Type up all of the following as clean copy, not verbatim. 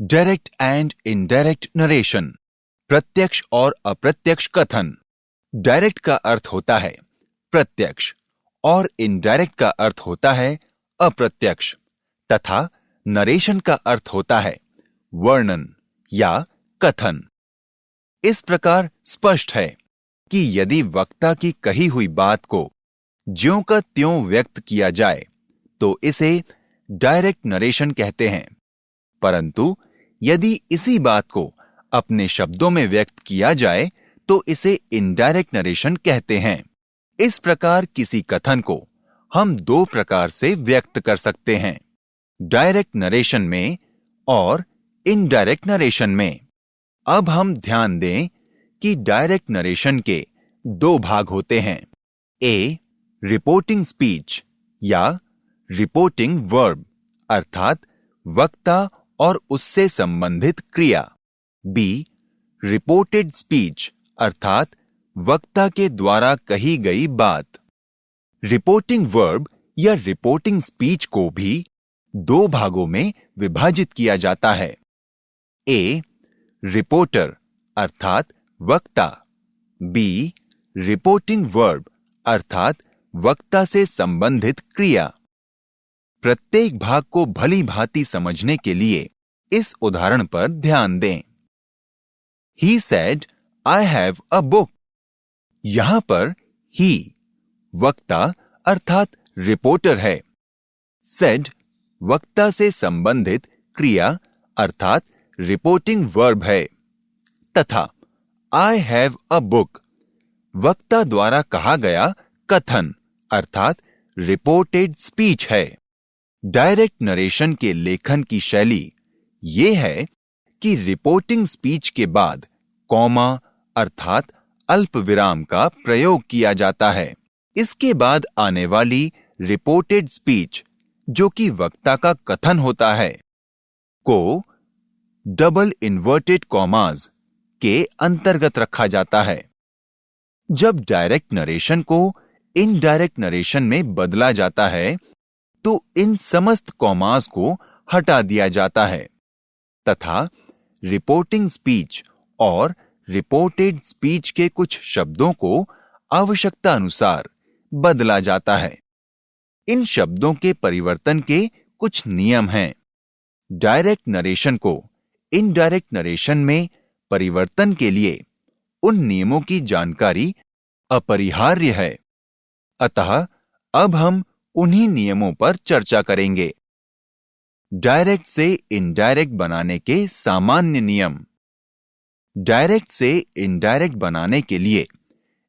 Direct and indirect narration, प्रत्यक्ष और अप्रत्यक्ष कथन। डायरेक्ट का अर्थ होता है प्रत्यक्ष और इनडायरेक्ट का अर्थ होता है अप्रत्यक्ष, तथा नरेशन का अर्थ होता है वर्णन या कथन। इस प्रकार स्पष्ट है कि यदि वक्ता की कही हुई बात को ज्यों का त्यों व्यक्त किया जाए तो इसे डायरेक्ट नरेशन कहते हैं, परंतु यदि इसी बात को अपने शब्दों में व्यक्त किया जाए तो इसे इनडायरेक्ट नरेशन कहते हैं। इस प्रकार किसी कथन को हम दो प्रकार से व्यक्त कर सकते हैं, डायरेक्ट नरेशन में और इनडायरेक्ट नरेशन में। अब हम ध्यान दें कि डायरेक्ट नरेशन के दो भाग होते हैं, ए रिपोर्टिंग स्पीच या रिपोर्टिंग वर्ब अर्थात वक्ता और उससे संबंधित क्रिया, बी रिपोर्टेड स्पीच अर्थात वक्ता के द्वारा कही गई बात। रिपोर्टिंग वर्ब या रिपोर्टिंग स्पीच को भी दो भागों में विभाजित किया जाता है, ए रिपोर्टर अर्थात वक्ता, बी रिपोर्टिंग वर्ब अर्थात वक्ता से संबंधित क्रिया। प्रत्येक भाग को भली भांति समझने के लिए इस उदाहरण पर ध्यान दें। He said, I have a book. यहां पर he वक्ता अर्थात रिपोर्टर है, said वक्ता से संबंधित क्रिया अर्थात रिपोर्टिंग वर्ब है, तथा I have a book वक्ता द्वारा कहा गया कथन अर्थात रिपोर्टेड स्पीच है। डायरेक्ट नरेशन के लेखन की शैली यह है कि रिपोर्टिंग स्पीच के बाद कॉमा अर्थात अल्प विराम का प्रयोग किया जाता है। इसके बाद आने वाली रिपोर्टेड स्पीच, जो कि वक्ता का कथन होता है, को डबल इन्वर्टेड कॉमास के अंतर्गत रखा जाता है। जब डायरेक्ट नरेशन को इनडायरेक्ट नरेशन में बदला जाता है तो इन समस्त कॉमास को हटा दिया जाता है तथा रिपोर्टिंग स्पीच और रिपोर्टेड स्पीच के कुछ शब्दों को आवश्यकता अनुसार बदला जाता है। इन शब्दों के परिवर्तन के कुछ नियम हैं। डायरेक्ट नरेशन को इनडायरेक्ट नरेशन में परिवर्तन के लिए उन नियमों की जानकारी अपरिहार्य है, अतः अब हम उन्हीं नियमों पर चर्चा करेंगे। डायरेक्ट से इनडायरेक्ट बनाने के सामान्य नियम। डायरेक्ट से इनडायरेक्ट बनाने के लिए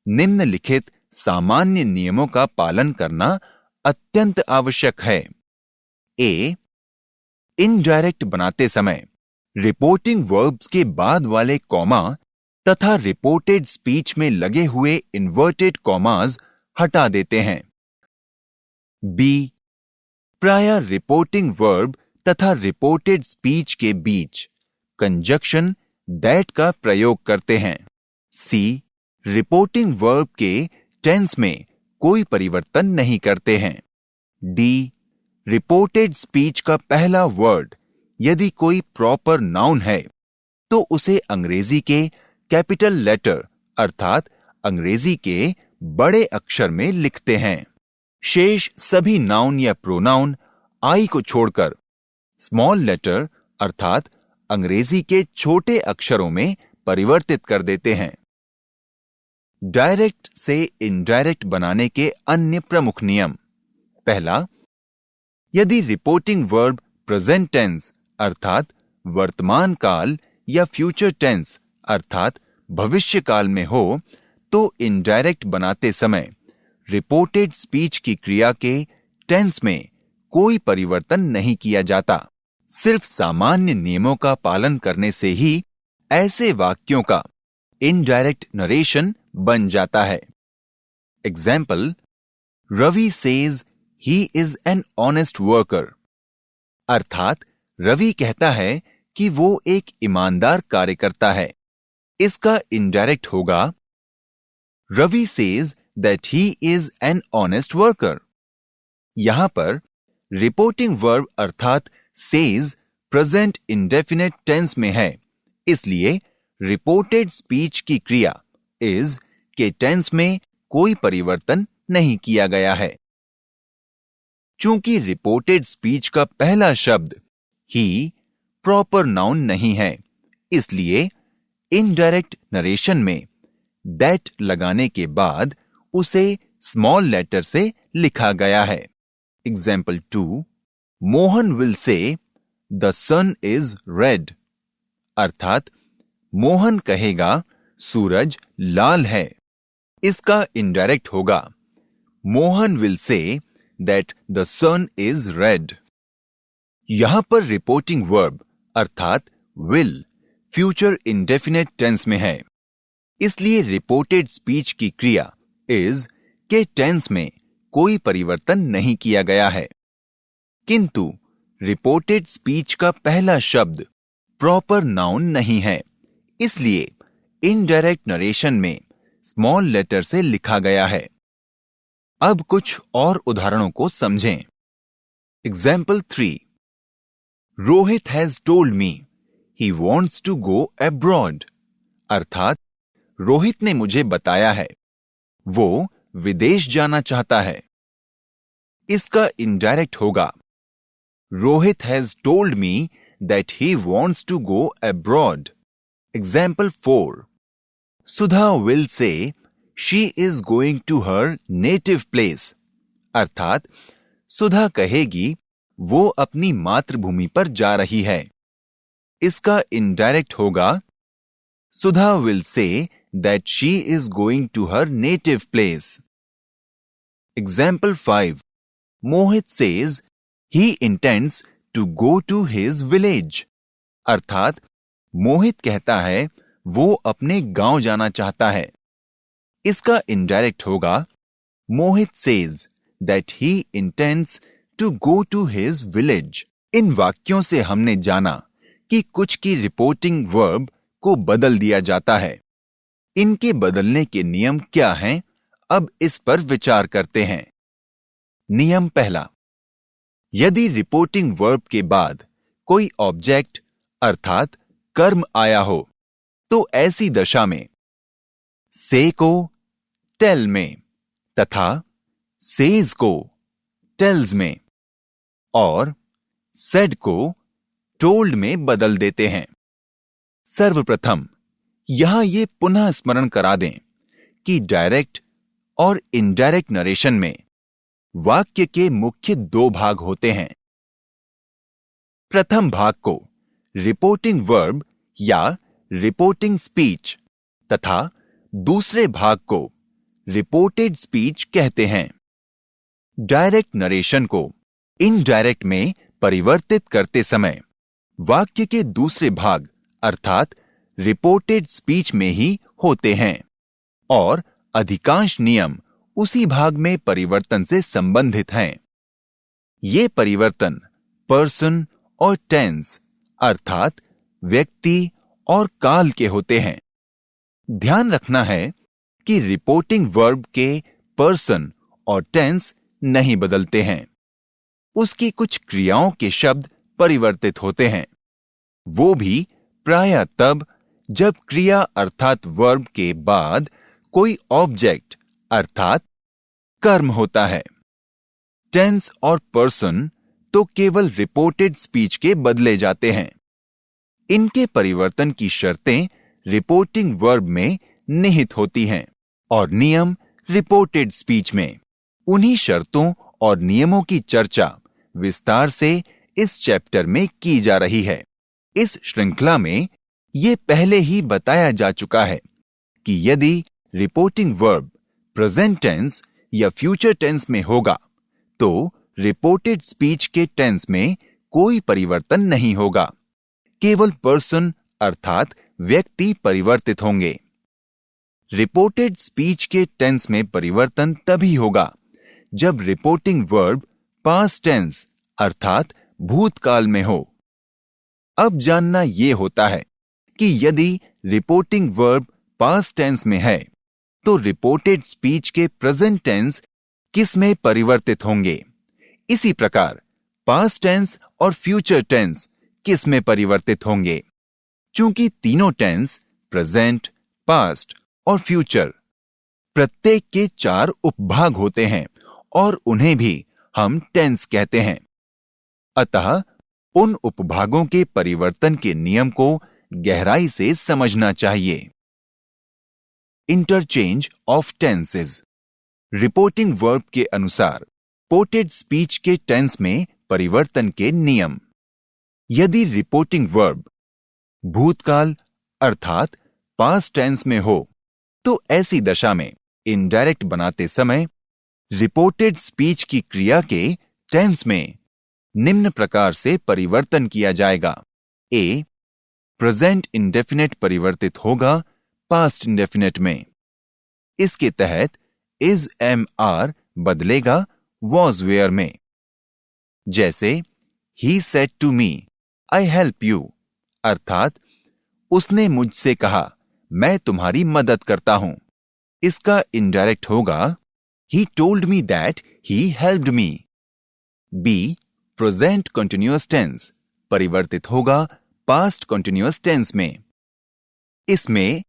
निम्नलिखित सामान्य नियमों का पालन करना अत्यंत आवश्यक है। ए इनडायरेक्ट बनाते समय रिपोर्टिंग वर्ब्स के बाद वाले कॉमा तथा रिपोर्टेड स्पीच में लगे हुए इन्वर्टेड कॉमास हटा देते हैं। बी प्रायः रिपोर्टिंग वर्ब तथा रिपोर्टेड स्पीच के बीच कंजक्शन दैट का प्रयोग करते हैं। सी रिपोर्टिंग वर्ब के टेंस में कोई परिवर्तन नहीं करते हैं। डी रिपोर्टेड स्पीच का पहला वर्ड यदि कोई प्रॉपर नाउन है तो उसे अंग्रेजी के कैपिटल लेटर अर्थात अंग्रेजी के बड़े अक्षर में लिखते हैं। शेष सभी नाउन या प्रोनाउन आई को छोड़कर स्मॉल लेटर अर्थात अंग्रेजी के छोटे अक्षरों में परिवर्तित कर देते हैं। डायरेक्ट से इनडायरेक्ट बनाने के अन्य प्रमुख नियम। पहला, यदि रिपोर्टिंग वर्ब प्रेजेंट टेंस अर्थात वर्तमान काल या फ्यूचर टेंस अर्थात भविष्य काल में हो तो इनडायरेक्ट बनाते समय रिपोर्टेड स्पीच की क्रिया के टेंस में कोई परिवर्तन नहीं किया जाता। सिर्फ सामान्य नियमों का पालन करने से ही ऐसे वाक्यों का इनडायरेक्ट नरेशन बन जाता है। Example, Ravi says he is an honest worker अर्थात रवि कहता है कि वो एक ईमानदार कार्यकर्ता है। इसका इनडायरेक्ट होगा Ravi says that he is an honest worker. यहां पर रिपोर्टिंग वर्ब अर्थात सेज प्रेजेंट इंडेफिनेट टेंस में है, इसलिए रिपोर्टेड स्पीच की क्रिया इज के टेंस में कोई परिवर्तन नहीं किया गया है। चूंकि रिपोर्टेड स्पीच का पहला शब्द ही प्रॉपर नाउन नहीं है, इसलिए इनडायरेक्ट नरेशन में दैट लगाने के बाद उसे स्मॉल लेटर से लिखा गया है। Example 2, Mohan will say the sun is red, अर्थात मोहन कहेगा सूरज लाल है। इसका इनडायरेक्ट होगा Mohan will say that the sun is red. यहां पर रिपोर्टिंग वर्ब अर्थात विल फ्यूचर इंडेफिनेट टेंस में है, इसलिए रिपोर्टेड स्पीच की क्रिया इज के टेंस में कोई परिवर्तन नहीं किया गया है। किंतु रिपोर्टेड स्पीच का पहला शब्द प्रॉपर नाउन नहीं है, इसलिए इनडायरेक्ट नरेशन में स्मॉल लेटर से लिखा गया है। अब कुछ और उदाहरणों को समझें। Example 3, Rohit has told me he wants to go abroad, अर्थात रोहित ने मुझे बताया है वो विदेश जाना चाहता है। इसका इनडायरेक्ट होगा Rohit has told me that he wants to go abroad. Example 4, Sudha will say she is going to her native place, अर्थात सुधा कहेगी वो अपनी मातृभूमि पर जा रही है। इसका इनडायरेक्ट होगा Sudha will say that she is going to her native place. Example 5, Mohit says he intends to go to his village, अर्थात मोहित कहता है वो अपने गांव जाना चाहता है। इसका इनडायरेक्ट होगा Mohit says that he intends to go to his village. इन वाक्यों से हमने जाना कि कुछ की रिपोर्टिंग वर्ब को बदल दिया जाता है। इनके बदलने के नियम क्या हैं, अब इस पर विचार करते हैं। नियम पहला, यदि रिपोर्टिंग वर्ब के बाद कोई ऑब्जेक्ट अर्थात कर्म आया हो तो ऐसी दशा में से को टेल में तथा सेज को टेल्स में और सेड को टोल्ड में बदल देते हैं। सर्वप्रथम यहां ये पुनः स्मरण करा दें कि डायरेक्ट और इनडायरेक्ट नरेशन में वाक्य के मुख्य दो भाग होते हैं। प्रथम भाग को रिपोर्टिंग वर्ब या रिपोर्टिंग स्पीच तथा दूसरे भाग को रिपोर्टेड स्पीच कहते हैं। डायरेक्ट नरेशन को इनडायरेक्ट में परिवर्तित करते समय वाक्य के दूसरे भाग अर्थात रिपोर्टेड स्पीच में ही होते हैं और अधिकांश नियम उसी भाग में परिवर्तन से संबंधित हैं। ये परिवर्तन पर्सन और टेंस अर्थात व्यक्ति और काल के होते हैं। ध्यान रखना है कि रिपोर्टिंग वर्ब के पर्सन और टेंस नहीं बदलते हैं, उसकी कुछ क्रियाओं के शब्द परिवर्तित होते हैं, वो भी प्रायः तब जब क्रिया अर्थात वर्ब के बाद कोई ऑब्जेक्ट अर्थात कर्म होता है। टेंस और पर्सन तो केवल रिपोर्टेड स्पीच के बदले जाते हैं। इनके परिवर्तन की शर्तें रिपोर्टिंग वर्ब में निहित होती हैं और नियम रिपोर्टेड स्पीच में। उन्हीं शर्तों और नियमों की चर्चा विस्तार से इस चैप्टर में की जा रही है। इस श्रृंखला में यह पहले ही बताया जा चुका है कि यदि रिपोर्टिंग वर्ब प्रेजेंट टेंस या फ्यूचर टेंस में होगा तो रिपोर्टेड स्पीच के टेंस में कोई परिवर्तन नहीं होगा, केवल पर्सन अर्थात व्यक्ति परिवर्तित होंगे। रिपोर्टेड स्पीच के टेंस में परिवर्तन तभी होगा जब रिपोर्टिंग वर्ब पास्ट टेंस अर्थात भूतकाल में हो। अब जानना यह होता है कि यदि रिपोर्टिंग वर्ब पास्ट टेंस में है तो रिपोर्टेड स्पीच के प्रेजेंट टेंस किस में परिवर्तित होंगे। इसी प्रकार पास्ट टेंस और फ्यूचर टेंस किस में परिवर्तित होंगे? चूंकि तीनों टेंस प्रेजेंट, पास्ट और फ्यूचर प्रत्येक के 4 उपभाग होते हैं और उन्हें भी हम टेंस कहते हैं। अतः उन उपभागों के परिवर्तन के नियम को गहराई से समझना चाहिए। Interchange of tenses. Reporting verb के अनुसार पोटेड स्पीच के टेंस में परिवर्तन के नियम। यदि रिपोर्टिंग वर्ब भूतकाल अर्थात पास्ट टेंस में हो तो ऐसी दशा में इनडायरेक्ट बनाते समय रिपोर्टेड स्पीच की क्रिया के टेंस में निम्न प्रकार से परिवर्तन किया जाएगा। ए, प्रेजेंट इंडेफिनेट परिवर्तित होगा पास्ट इंडेफिनेट में। इसके तहत इज एम आर बदलेगा वॉज वेयर में। जैसे he said to me I help you, अर्थात उसने मुझसे कहा मैं तुम्हारी मदद करता हूं। इसका इनडायरेक्ट होगा he told me that he helped me. B, present continuous tense परिवर्तित होगा पास्ट कंटिन्यूअस टेंस में। इसमें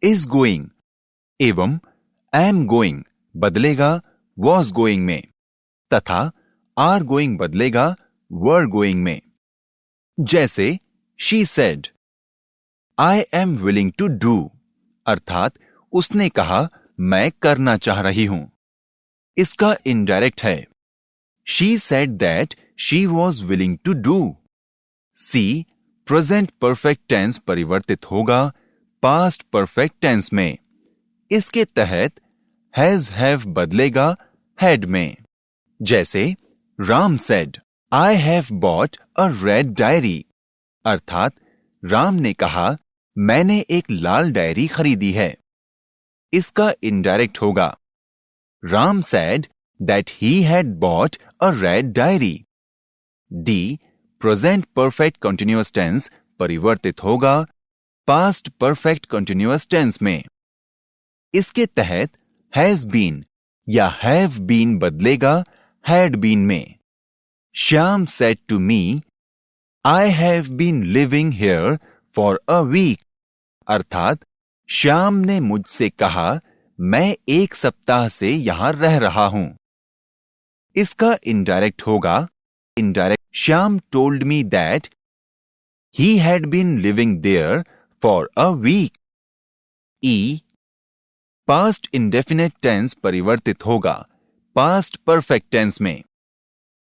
इज गोइंग एवं एम गोइंग बदलेगा वॉज गोइंग में तथा आर गोइंग बदलेगा वर गोइंग में। जैसे she said I am willing to do, अर्थात उसने कहा मैं करना चाह रही हूं। इसका इनडायरेक्ट है she said that she was willing to do. C, present perfect tense परिवर्तित होगा पास्ट परफेक्ट टेंस में। इसके तहत हैज हैव बदलेगा हैड में। जैसे Ram said I have bought a red diary, अर्थात राम ने कहा मैंने एक लाल डायरी खरीदी है। इसका इनडायरेक्ट होगा Ram said that he had bought a red diary. D, present perfect continuous tense परिवर्तित होगा पास्ट परफेक्ट कंटिन्यूअस टेंस में। इसके तहत हैज बीन या हैव बीन बदलेगा हैड बीन में। Shyam said to me I have been living here for a week, अर्थात श्याम ने मुझसे कहा मैं 1 सप्ताह से यहां रह रहा हूं। इसका इनडायरेक्ट होगा Shyam told me that he had been living there for a week. E, past indefinite tense परिवर्तित होगा पास्ट परफेक्ट टेंस में।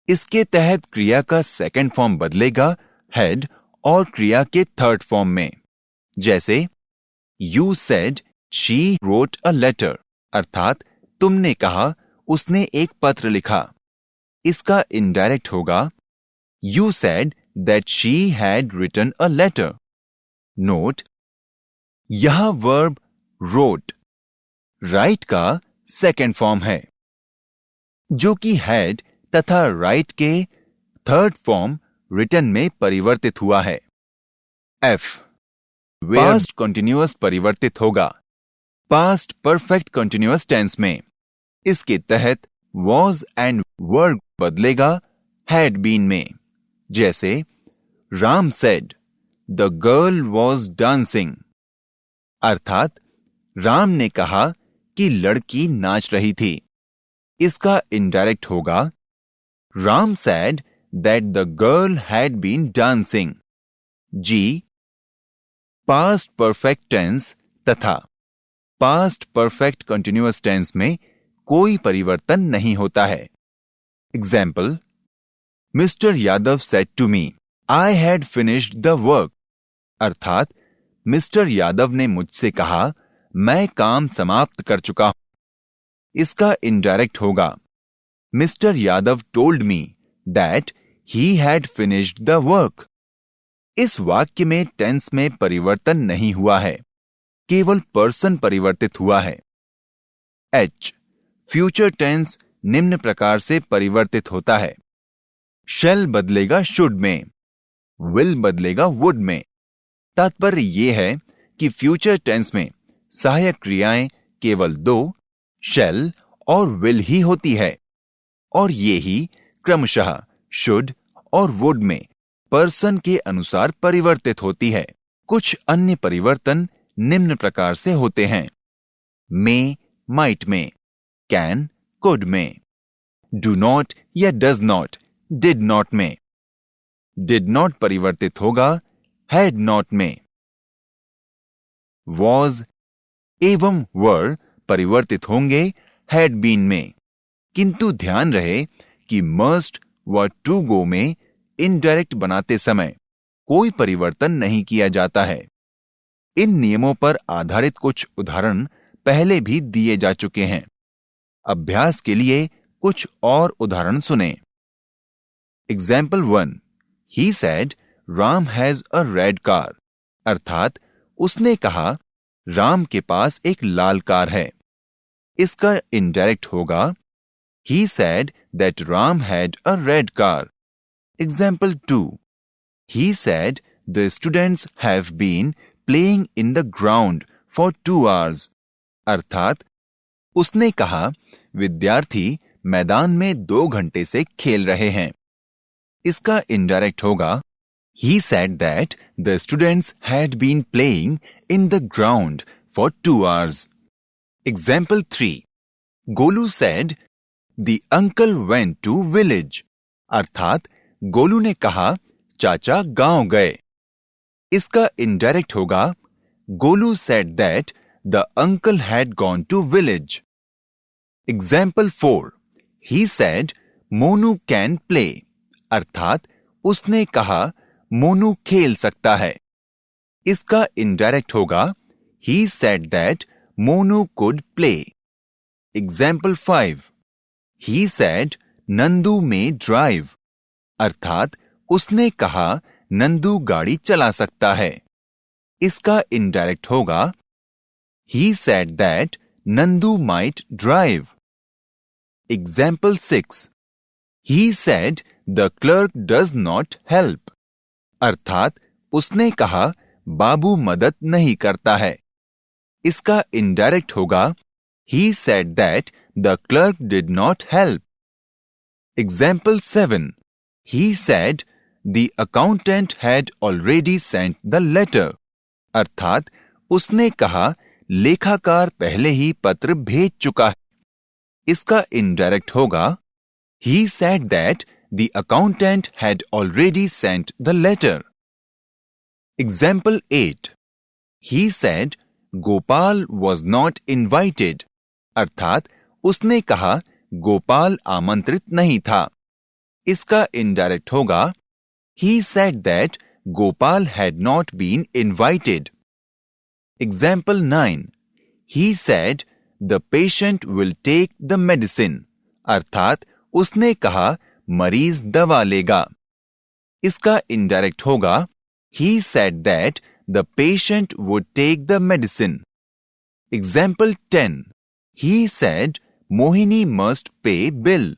इसके तहत क्रिया का सेकंड फॉर्म बदलेगा हैड और क्रिया के थर्ड फॉर्म में। जैसे you said she wrote a letter, अर्थात तुमने कहा उसने एक पत्र लिखा। इसका इनडायरेक्ट होगा you said that she had written a letter. Note, यह वर्ब रोट राइट का सेकंड फॉर्म है जो कि हैड तथा राइट के थर्ड फॉर्म रिटन में परिवर्तित हुआ है। एफ, पास्ट कंटिन्यूअस परिवर्तित होगा पास्ट परफेक्ट कंटिन्यूअस टेंस में। इसके तहत वॉज एंड वर बदलेगा हैड बीन में। जैसे Ram said the girl was dancing, अर्थात राम ने कहा कि लड़की नाच रही थी। इसका इनडायरेक्ट होगा Ram said that the girl had been dancing. जी, पास्ट परफेक्ट टेंस तथा पास्ट परफेक्ट कंटिन्यूअस टेंस में कोई परिवर्तन नहीं होता है। Example, mister Yadav said to me I had finished the work, अर्थात मिस्टर यादव ने मुझसे कहा मैं काम समाप्त कर चुका हूं। इसका इनडायरेक्ट होगा mister Yadav told me that he had finished the work. इस वाक्य में टेंस में परिवर्तन नहीं हुआ है, केवल पर्सन परिवर्तित हुआ है। एच, फ्यूचर टेंस निम्न प्रकार से परिवर्तित होता है। शैल बदलेगा शुड में, विल बदलेगा वुड में। तात्पर्य यह है कि फ्यूचर टेंस में सहायक क्रियाएं केवल 2 शैल और विल ही होती है और ये ही क्रमशः शुड और वुड में पर्सन के अनुसार परिवर्तित होती है। कुछ अन्य परिवर्तन निम्न प्रकार से होते हैं: मे माइट में, कैन कुड में, डू नॉट या डज नॉट डिड नॉट में, डिड नॉट परिवर्तित होगा हैड नॉट में, वॉज एवं वर परिवर्तित होंगे हैड बीन में। किंतु ध्यान रहे कि मस्ट व टू गो में इनडायरेक्ट बनाते समय कोई परिवर्तन नहीं किया जाता है। इन नियमों पर आधारित कुछ उदाहरण पहले भी दिए जा चुके हैं। अभ्यास के लिए कुछ और उदाहरण सुनें। Example 1, he said Ram has a red car, अर्थात उसने कहा राम के पास एक लाल कार है। इसका इनडायरेक्ट होगा he said that Ram had a red car. Example 2, he said the students have been playing in the ground for 2 hours. अर्थात उसने कहा विद्यार्थी मैदान में 2 घंटे से खेल रहे हैं। इसका इनडायरेक्ट होगा he said that the students had been playing in the ground for 2 hours. Example 3, Golu said The uncle went to village. अर्थात गोलू ने कहा चाचा गांव गए। इसका इनडायरेक्ट होगा Golu said that the uncle had gone to village. Example 4, he said Monu can play. अर्थात उसने कहा मोनू खेल सकता है। इसका इनडायरेक्ट होगा he said that Monu could play. Example 5, He said Nandu may drive. अर्थात उसने कहा नंदू गाड़ी चला सकता है। इसका इनडायरेक्ट होगा He said that Nandu might drive. Example 6, He said the clerk does not help. अर्थात उसने कहा बाबू मदद नहीं करता है। इसका इनडायरेक्ट होगा He said that the clerk did not help. Example 7, he said the accountant had already sent the letter. अर्थात उसने कहा लेखाकार पहले ही पत्र भेज चुका है। इसका इनडायरेक्ट होगा he said that the accountant had already sent the letter. Example 8, he said Gopal was not invited. अर्थात उसने कहा गोपाल आमंत्रित नहीं था। इसका इनडायरेक्ट होगा he said that Gopal had not been invited. Example 9, he said the patient will take the medicine. अर्थात उसने कहा मरीज दवा लेगा। इसका इनडायरेक्ट होगा he said that the patient would take the medicine. Example 10, he said Mohini must pay bill.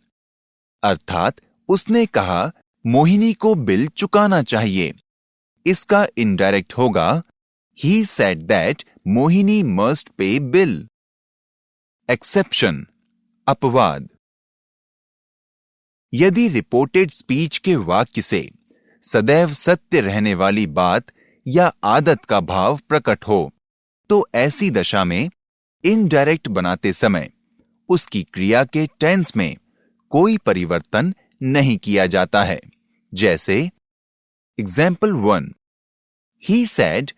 अर्थात उसने कहा मोहिनी को बिल चुकाना चाहिए। इसका इनडायरेक्ट होगा he said that Mohini must pay bill. Exception, अपवाद। यदि रिपोर्टेड स्पीच के वाक्य से सदैव सत्य रहने वाली बात या आदत का भाव प्रकट हो तो ऐसी दशा में इनडायरेक्ट बनाते समय उसकी क्रिया के टेंस में कोई परिवर्तन नहीं किया जाता है। जैसे example 1, he said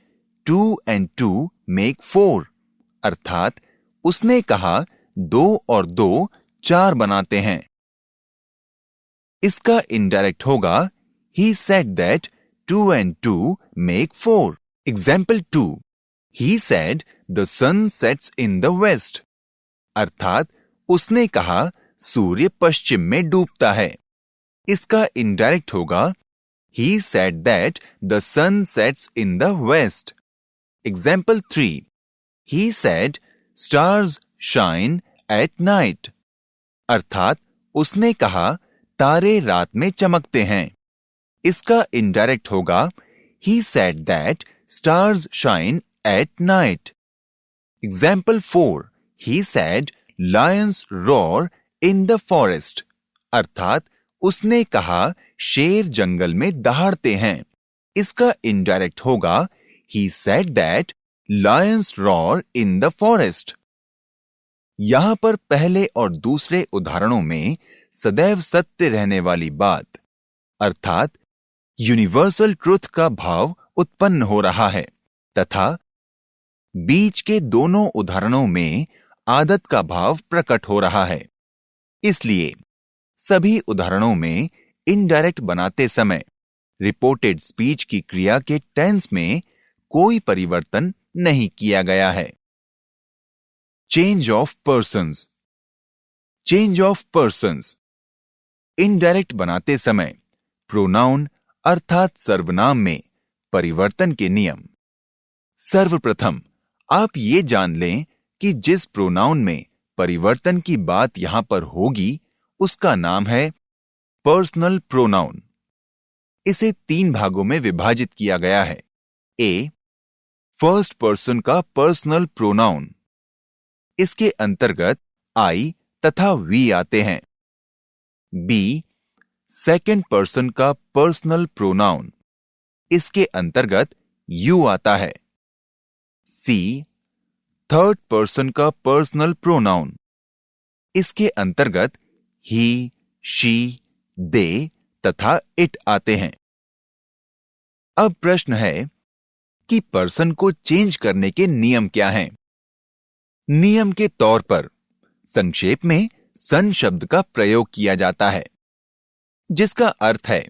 2 and 2 make 4. अर्थात उसने कहा 2 और 2 4 बनाते हैं। इसका इनडायरेक्ट होगा he said that 2 and 2 make 4. Example 2, he said the sun sets in the west. अर्थात उसने कहा सूर्य पश्चिम में डूबता है। इसका इनडायरेक्ट होगा he said that the sun sets in the west. Example 3, he said stars shine at night. अर्थात उसने कहा तारे रात में चमकते हैं। इसका इनडायरेक्ट होगा he said that stars shine at night. Example 4, he said lions roar in the forest. अर्थात उसने कहा शेर जंगल में दहाड़ते हैं। इसका इनडायरेक्ट होगा He said that lions roar in the forest. यहां पर पहले और दूसरे उदाहरणों में सदैव सत्य रहने वाली बात अर्थात यूनिवर्सल ट्रुथ का भाव उत्पन्न हो रहा है तथा बीच के दोनों उदाहरणों में आदत का भाव प्रकट हो रहा है। इसलिए सभी उदाहरणों में इनडायरेक्ट बनाते समय रिपोर्टेड स्पीच की क्रिया के टेंस में कोई परिवर्तन नहीं किया गया है। Change of persons. Change of persons indirect बनाते समय प्रोनाउन अर्थात सर्वनाम में परिवर्तन के नियम। सर्वप्रथम आप ये जान लें कि जिस प्रोनाउन में परिवर्तन की बात यहां पर होगी उसका नाम है पर्सनल प्रोनाउन। इसे 3 भागों में विभाजित किया गया है। ए, फर्स्ट पर्सन का पर्सनल प्रोनाउन। इसके अंतर्गत आई तथा वी आते हैं। बी, सेकंड पर्सन का पर्सनल प्रोनाउन। इसके अंतर्गत यू आता है। सी, थर्ड पर्सन का पर्सनल प्रोनाउन। इसके अंतर्गत ही, शी, दे तथा इट आते हैं। अब प्रश्न है कि पर्सन को चेंज करने के नियम क्या हैं? नियम के तौर पर संक्षेप में सन शब्द का प्रयोग किया जाता है जिसका अर्थ है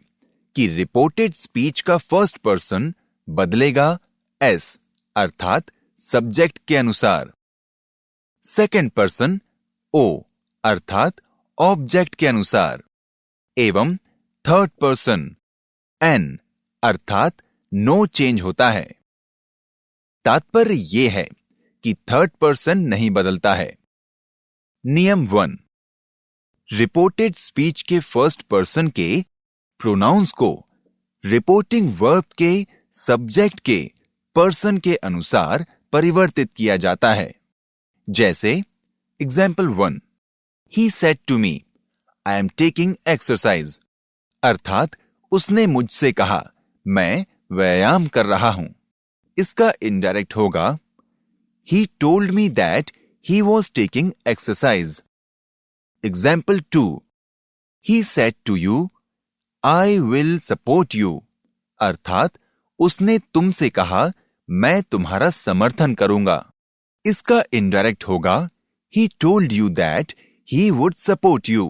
कि रिपोर्टेड स्पीच का फर्स्ट पर्सन बदलेगा एस अर्थात सब्जेक्ट के अनुसार, सेकंड पर्सन ओ अर्थात ऑब्जेक्ट के अनुसार एवं थर्ड पर्सन एन अर्थात नो चेंज होता है। तात्पर्य यह है कि थर्ड पर्सन नहीं बदलता है। नियम 1, रिपोर्टेड स्पीच के फर्स्ट पर्सन के प्रोनाउंस को रिपोर्टिंग वर्ब के सब्जेक्ट के पर्सन के अनुसार परिवर्तित किया जाता है। जैसे example 1, he said to me I am taking exercise अर्थात उसने मुझसे कहा मैं व्यायाम कर रहा हूं। इसका इनडायरेक्ट होगा He told me that he was taking exercise. Example 2, he said to you, I will support you. अर्थात उसने तुमसे कहा मैं तुम्हारा समर्थन करूंगा। इसका इनडायरेक्ट होगा He told you that he would support you.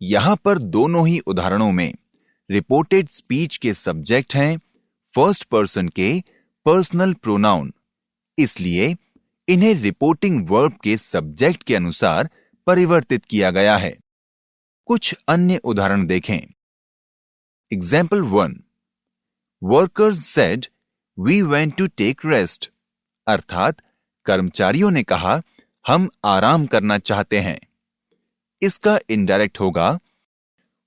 यहां पर दोनों ही उदाहरणों में रिपोर्टेड स्पीच के सब्जेक्ट हैं फर्स्ट पर्सन के पर्सनल प्रोनाउन, इसलिए इन्हें रिपोर्टिंग वर्ब के सब्जेक्ट के अनुसार परिवर्तित किया गया है। कुछ अन्य उदाहरण देखें। Example 1, workers said we went to take rest अर्थात कर्मचारियों ने कहा हम आराम करना चाहते हैं। इसका इनडायरेक्ट होगा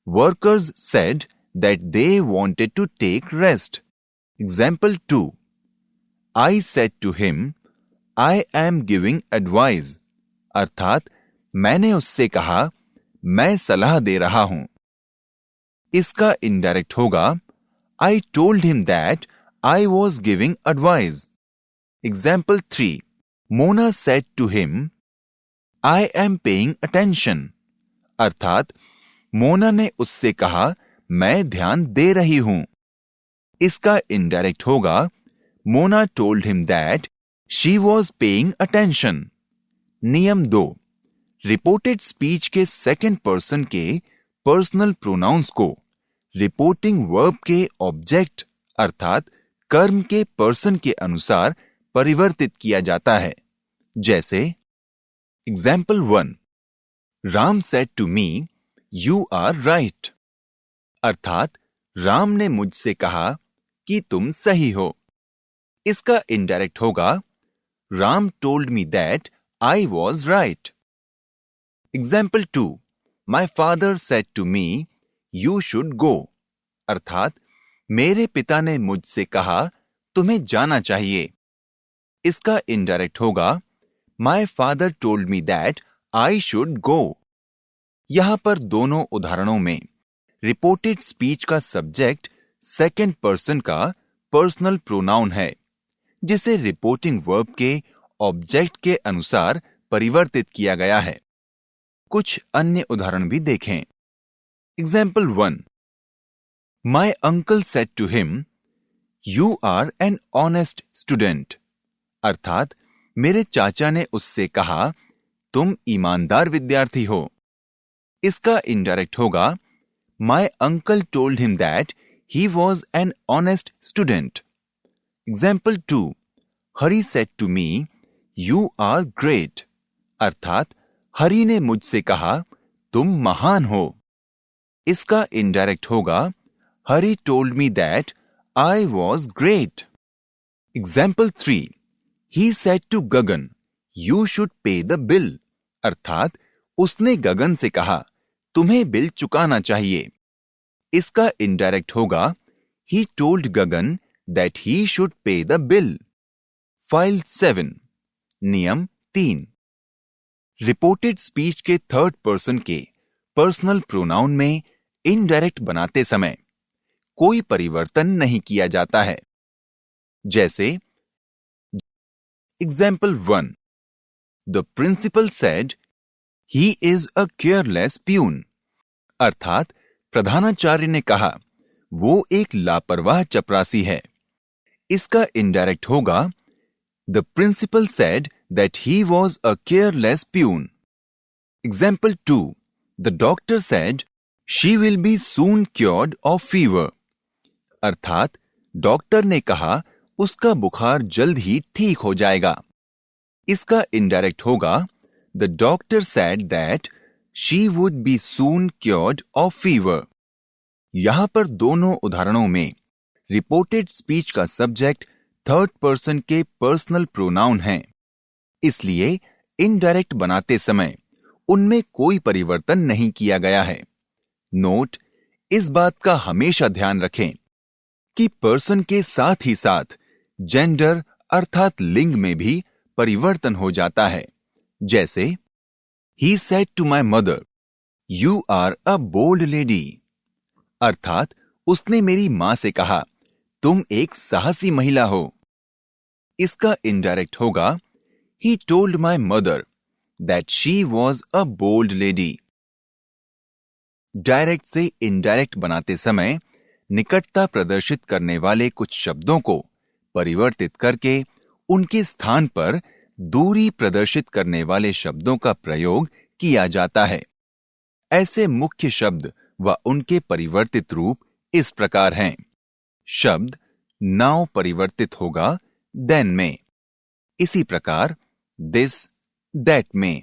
workers said that they wanted to take rest. Example 2, I said to him, I am giving advice अर्थात मैंने उससे कहा मैं सलाह दे रहा हूं। इसका इनडायरेक्ट होगा I told him that I was giving advice. Example 3, Mona said to him, I am paying attention अर्थात मोना ने उससे कहा मैं ध्यान दे रही हूं। इसका इनडायरेक्ट होगा Mona told him that she was paying attention. नियम 2, रिपोर्टेड स्पीच के सेकंड पर्सन के पर्सनल प्रोनाउंस को रिपोर्टिंग वर्ब के ऑब्जेक्ट अर्थात कर्म के पर्सन के अनुसार परिवर्तित किया जाता है। जैसे example 1, Ram said to me you are right अर्थात राम ने मुझसे कहा कि तुम सही हो। इसका इनडायरेक्ट होगा Ram told me that I was right. Example 2, my father said to me you should go अर्थात मेरे पिता ने मुझसे कहा तुम्हें जाना चाहिए। इसका इनडायरेक्ट होगा my father told me that I should go. यहां पर दोनों उदाहरणों में रिपोर्टेड स्पीच का सब्जेक्ट सेकंड पर्सन का पर्सनल प्रोनाउन है, जिसे रिपोर्टिंग वर्ब के ऑब्जेक्ट के अनुसार परिवर्तित किया गया है। कुछ अन्य उदाहरण भी देखें। Example 1, my uncle said to him, you are an honest student. अर्थात मेरे चाचा ने उससे कहा, तुम ईमानदार विद्यार्थी हो। इसका इनडायरेक्ट होगा, my uncle told him that he was an honest student. Example 2, Hari said to me, you are great. अर्थात हरी ने मुझसे कहा, तुम महान हो। इसका इनडायरेक्ट होगा, Hari told me that I was great. Example 3, he said to Gagan, you should pay the bill. अर्थात उसने गगन से कहा, तुम्हें बिल चुकाना चाहिए। इसका इनडायरेक्ट होगा, he told Gagan that he should pay the bill. File 7, नियम 3, रिपोर्टेड स्पीच के थर्ड पर्सन के पर्सनल प्रोनाउन में इनडायरेक्ट बनाते समय कोई परिवर्तन नहीं किया जाता है। जैसे example 1, the principal said he is a careless peon. अर्थात प्रधानाचार्य ने कहा, वो एक लापरवाह चपरासी है। इसका इनडायरेक्ट होगा, the principal said that he was a careless peon. Example 2, the doctor said she will be soon cured of fever. अर्थात डॉक्टर ने कहा, उसका बुखार जल्द ही ठीक हो जाएगा। इसका इनडायरेक्ट होगा, the doctor said that she would be soon cured of fever. यहां पर दोनों उदाहरणों में रिपोर्टेड स्पीच का सब्जेक्ट थर्ड पर्सन के पर्सनल प्रोनाउन है, इसलिए इनडायरेक्ट बनाते समय उनमें कोई परिवर्तन नहीं किया गया है। नोट, इस बात का हमेशा ध्यान रखें कि पर्सन के साथ ही साथ जेंडर अर्थात लिंग में भी परिवर्तन हो जाता है। जैसे he said to my mother, you are a bold lady. अर्थात उसने मेरी मां से कहा, तुम एक साहसी महिला हो। इसका इनडायरेक्ट होगा, he told my mother that she was a bold lady. Direct से इनडायरेक्ट बनाते समय निकटता प्रदर्शित करने वाले कुछ शब्दों को परिवर्तित करके उनके स्थान पर दूरी प्रदर्शित करने वाले शब्दों का प्रयोग किया जाता है। ऐसे मुख्य शब्द व उनके परिवर्तित रूप इस प्रकार हैं। शब्द नाउ परिवर्तित होगा देन में। इसी प्रकार दिस दैट में,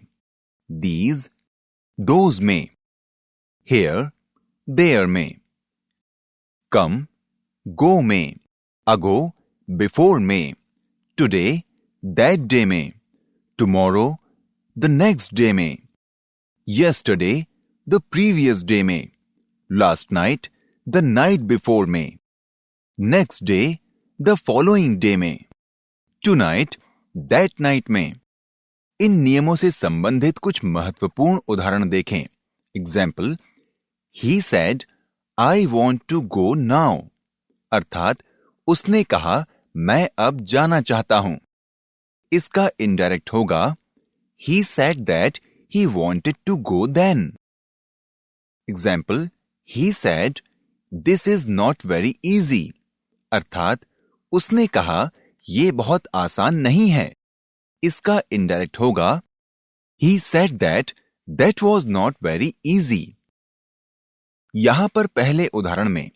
दीज दोज में, हेयर देयर में, कम गो में, अगो बिफोर में, टुडे दैट डे में, टुमारो द नेक्स्ट डे में, यस्टरडे द प्रीवियस डे में, last night the night before में, next day the following day में, टुनाइट दैट नाइट में। इन नियमों से संबंधित कुछ महत्वपूर्ण उदाहरण देखें। Example, he said I want to go now. अर्थात उसने कहा, मैं अब जाना चाहता हूं। इसका इनडायरेक्ट होगा, he said that he wanted to go then. Example, he said this is not very easy. अर्थात उसने कहा, यह बहुत आसान नहीं है। इसका इनडायरेक्ट होगा, he said that was not very easy. यहां पर पहले उदाहरण में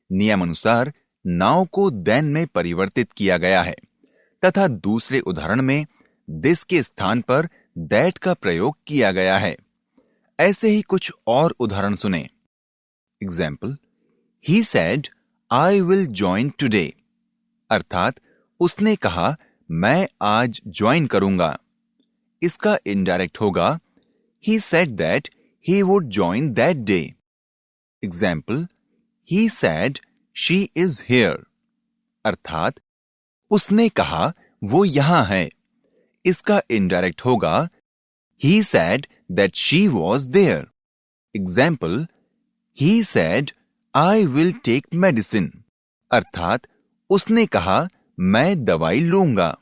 नियमानुसार नाउ को देन में परिवर्तित किया गया है तथा दूसरे उदाहरण में दिस के स्थान पर दैट का प्रयोग किया गया है। ऐसे ही कुछ और उदाहरण सुने। Example, he said I will join today. अर्थात उसने कहा, मैं आज ज्वाइन करूंगा। इसका इनडायरेक्ट होगा, he said that he would join that day. Example, he said she is here. अर्थात उसने कहा, वो यहां है। इसका इनडायरेक्ट होगा, he said that she was there. Example, he said I will take medicine, अर्थात उसने कहा मैं दवाई लूंगा।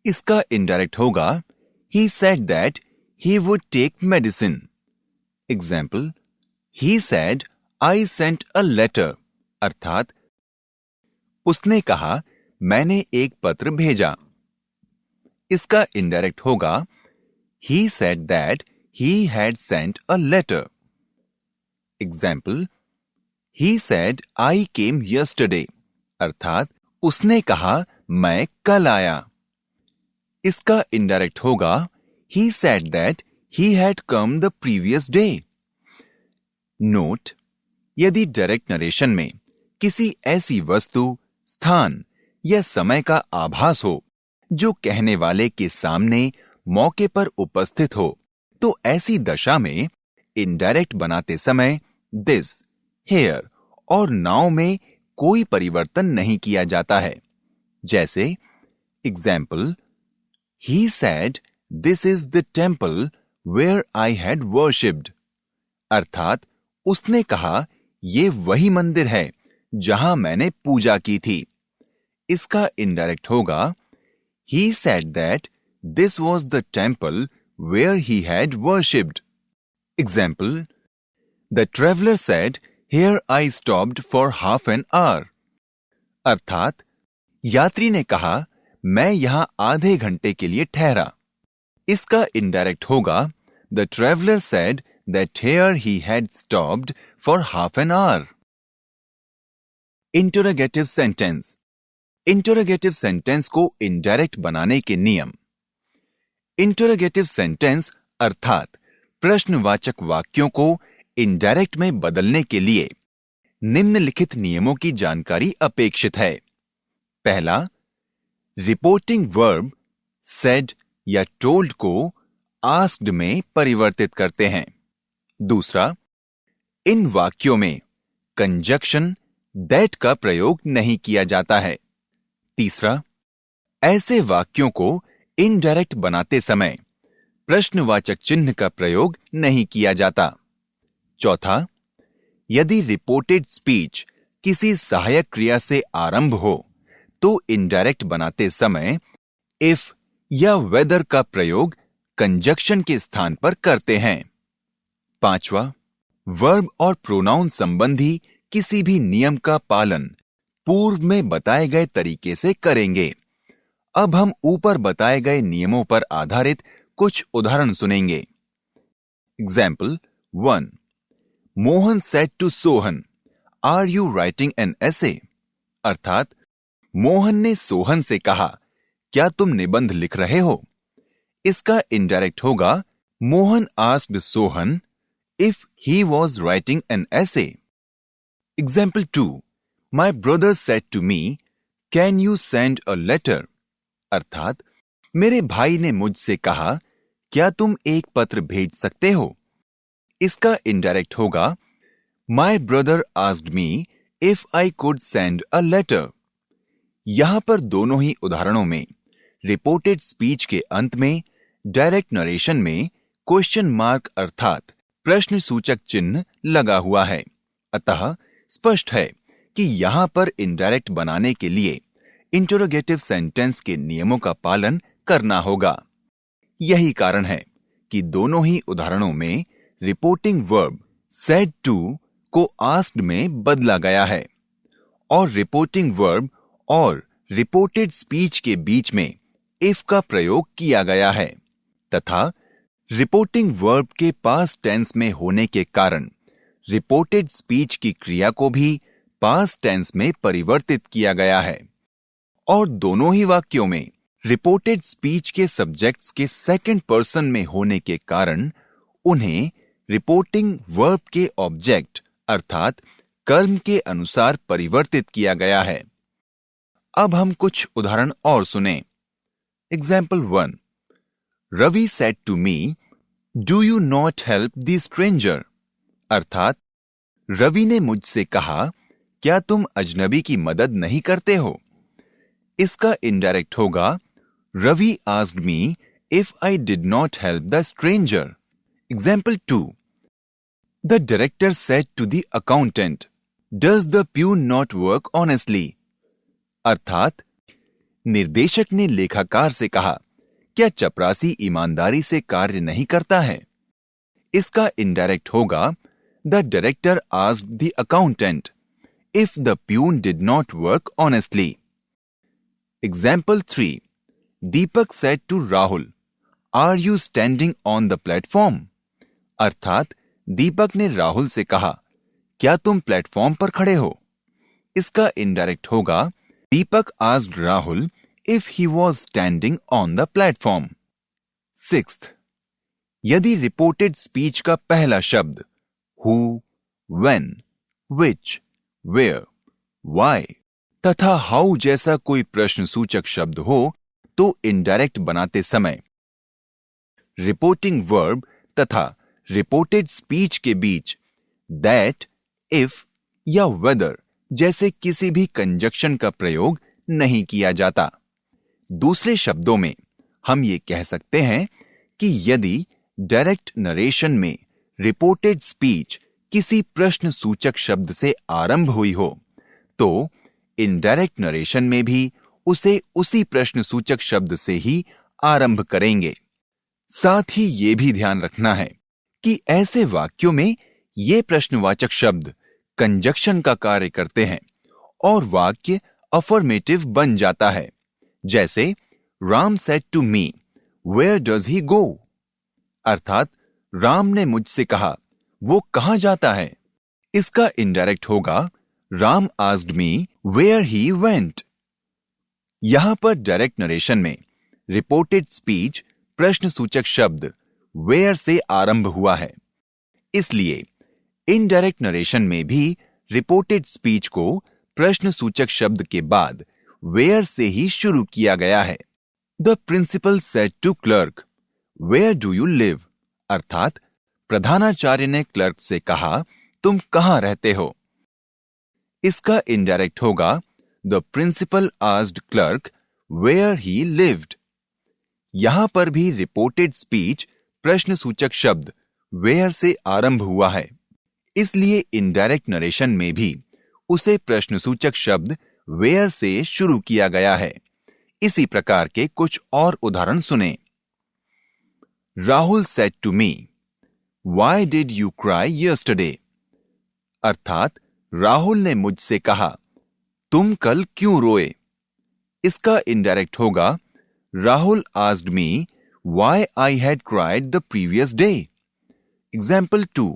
इसका इनडायरेक्ट होगा He said that he would take medicine. Example, he said I sent a letter, अर्थात उसने कहा मैंने एक पत्र भेजा। इसका इनडायरेक्ट होगा He said that he had sent a letter. Example, he said I came yesterday, अर्थात उसने कहा मैं कल आया। इसका इनडायरेक्ट होगा He said that he had come the previous day. Note, यदि डायरेक्ट नरेशन में किसी ऐसी वस्तु, स्थान या समय का आभास हो जो कहने वाले के सामने मौके पर उपस्थित हो, तो ऐसी दशा में इनडायरेक्ट बनाते समय दिस, हेयर और नाउ में कोई परिवर्तन नहीं किया जाता है। जैसे example, He said this is the temple where I had worshipped, अर्थात उसने कहा ये वही मंदिर है जहां मैंने पूजा की थी। इसका इनडायरेक्ट होगा He said that this was the temple where he had worshipped. Example, the traveler said, Here I stopped for half an hour. अर्थात यात्री ने कहा मैं यहां आधे घंटे के लिए ठहरा। इसका इनडायरेक्ट होगा The traveler said that here he had stopped for half an hour. Interrogative sentence. Interrogative sentence को इनडायरेक्ट बनाने के नियम। इंटरोगेटिव सेंटेंस अर्थात प्रश्नवाचक वाक्यों को इनडायरेक्ट में बदलने के लिए निम्नलिखित नियमों की जानकारी अपेक्षित है। पहला, रिपोर्टिंग वर्ब सेड या टोल्ड को आस्क्ड में परिवर्तित करते हैं। दूसरा, इन वाक्यों में कंजक्शन दैट का प्रयोग नहीं किया जाता है। तीसरा, ऐसे वाक्यों को इनडायरेक्ट बनाते समय प्रश्नवाचक चिन्ह का प्रयोग नहीं किया जाता। चौथा, यदि रिपोर्टेड स्पीच किसी सहायक क्रिया से आरंभ हो तो इनडायरेक्ट बनाते समय इफ या वेदर का प्रयोग कंजक्शन के स्थान पर करते हैं। पांचवा, वर्ब और प्रोनाउन संबंधी किसी भी नियम का पालन पूर्व में बताए गए तरीके से करेंगे। अब हम ऊपर बताए गए नियमों पर आधारित कुछ उदाहरण सुनेंगे। Example 1, Mohan said to Sohan, are you writing an essay? अर्थात मोहन ने सोहन से कहा क्या तुम निबंध लिख रहे हो? इसका इनडायरेक्ट होगा Mohan asked Sohan if he was writing an essay. Example 2, My brother said to me, Can you send a letter? अर्थात मेरे भाई ने मुझसे कहा क्या तुम एक पत्र भेज सकते हो? इसका इनडायरेक्ट होगा My brother asked me if I could send a letter. यहां पर दोनों ही उदाहरणों में रिपोर्टेड स्पीच के अंत में डायरेक्ट नरेशन में क्वेश्चन मार्क अर्थात प्रश्न सूचक चिन्ह लगा हुआ है। अतः स्पष्ट है कि यहां पर इनडायरेक्ट बनाने के लिए इंटरोगेटिव सेंटेंस के नियमों का पालन करना होगा। यही कारण है कि दोनों ही उदाहरणों में रिपोर्टिंग वर्ब सेड टू को आस्क्ड में बदला गया है और रिपोर्टिंग वर्ब और रिपोर्टेड स्पीच के बीच में इफ का प्रयोग किया गया है तथा रिपोर्टिंग वर्ब के पास्ट टेंस में होने के कारण रिपोर्टेड स्पीच की क्रिया को भी पास्ट टेंस में परिवर्तित किया गया है और दोनों ही वाक्यों में रिपोर्टेड स्पीच के सब्जेक्ट्स के सेकंड पर्सन में होने के कारण उन्हें रिपोर्टिंग वर्ब के ऑब्जेक्ट अर्थात कर्म के अनुसार परिवर्तित किया गया है। अब हम कुछ उदाहरण और सुने। Example 1, Ravi said to me, do you not help the stranger? अर्थात रवि ने मुझसे कहा क्या तुम अजनबी की मदद नहीं करते हो? इसका इनडायरेक्ट होगा Ravi asked me if I did not help the stranger. Example 2, the director said to the accountant, does the peon not work honestly? अर्थात निर्देशक ने लेखाकार से कहा, क्या चपरासी ईमानदारी से कार्य नहीं करता है? इसका इनडायरेक्ट होगा, the director asked the accountant if the peon did not work honestly. Example 3. Deepak said to Rahul, are you standing on the platform? अर्थात दीपक ने राहुल से कहा, क्या तुम प्लेटफॉर्म पर खड़े हो? इसका इनडायरेक्ट होगा, Deepak asked Rahul if he was standing on the platform. 6th, यदि रिपोर्टेड स्पीच का पहला शब्द who, when, which, where, why तथा how जैसा कोई प्रश्न सूचक शब्द हो तो इनडायरेक्ट बनाते समय रिपोर्टिंग वर्ब तथा रिपोर्टेड स्पीच के बीच that, if या whether जैसे किसी भी कंजक्शन का प्रयोग नहीं किया जाता. दूसरे शब्दों में हम ये कह सकते हैं कि यदि डायरेक्ट नरेशन में रिपोर्टेड स्पीच किसी प्रश्न सूचक शब्द से आरंभ हुई हो तो इनडायरेक्ट नरेशन में भी उसे उसी प्रश्न सूचक शब्द से ही आरंभ करेंगे. साथ ही ये भी ध्यान रखना है कि ऐसे वाक्यों में ये प्रश्नवाचक शब्द कंजक्शन का कार्य करते हैं और वाक्य अफर्मेटिव बन जाता है. जैसे Ram said to me, where does he go? अर्थात राम ने मुझसे कहा, वो कहां जाता है? इसका इनडायरेक्ट होगा, Ram asked me where he went. यहां पर डायरेक्ट नरेशन में रिपोर्टेड स्पीच प्रश्न सूचक शब्द वेयर से आरंभ हुआ है, इसलिए इनडायरेक्ट नरेशन में भी रिपोर्टेड स्पीच को प्रश्न सूचक शब्द के बाद वेयर से ही शुरू किया गया है. The principal said to clerk, where do you live? अर्थात प्रधानाचार्य ने क्लर्क से कहा, तुम कहां रहते हो? इसका इनडायरेक्ट होगा, the principal asked clerk where he lived. यहां पर भी रिपोर्टेड स्पीच प्रश्न सूचक शब्द वेयर से आरंभ हुआ है, इसलिए इनडायरेक्ट नरेशन में भी उसे प्रश्न सूचक शब्द वेयर से शुरू किया गया है. इसी प्रकार के कुछ और उदाहरण सुने. Rahul said to me, why did you cry yesterday? अर्थात राहुल ने मुझसे कहा, तुम कल क्यों रोए? इसका इनडायरेक्ट होगा, Rahul asked me why I had cried the previous day. Example 2.